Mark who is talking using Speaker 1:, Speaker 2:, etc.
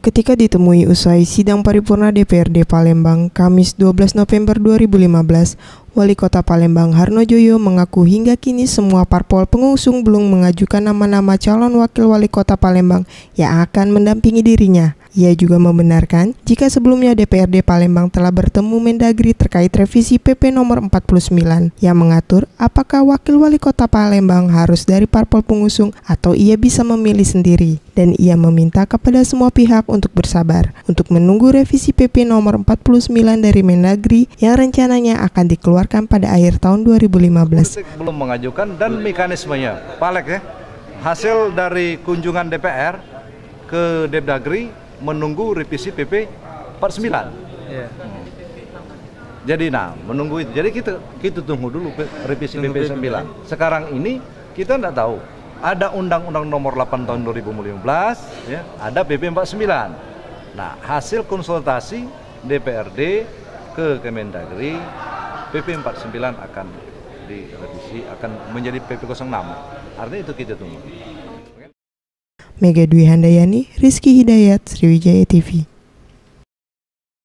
Speaker 1: ketika ditemui usai sidang paripurna DPRD Palembang Kamis 12 November 2015, Wali Kota Palembang Harnojoyo mengaku hingga kini semua parpol pengusung belum mengajukan nama-nama calon wakil wali kota Palembang yang akan mendampingi dirinya. Ia juga membenarkan jika sebelumnya DPRD Palembang telah bertemu Mendagri terkait revisi PP nomor 49 yang mengatur apakah wakil wali kota Palembang harus dari parpol pengusung atau ia bisa memilih sendiri. Dan ia meminta kepada semua pihak untuk bersabar untuk menunggu revisi PP nomor 49 dari Mendagri yang rencananya akan dikeluarkan pada akhir tahun 2015.
Speaker 2: Belum mengajukan dan mekanismenya, Palek ya, hasil dari kunjungan DPR ke Depdagri menunggu revisi PP 49. Yeah. Jadi menunggu itu. Jadi kita tunggu dulu revisi PP 9. Sekarang ini kita tidak tahu. Ada Undang-Undang Nomor 8 Tahun 2015, ya, ada PP 49. Nah, hasil konsultasi DPRD ke Kemendagri, PP 49 akan direvisi, akan menjadi PP 06. Artinya itu kita tunggu.
Speaker 1: Mega Dwi Handayani, Rizky Hidayat, Sriwijaya TV.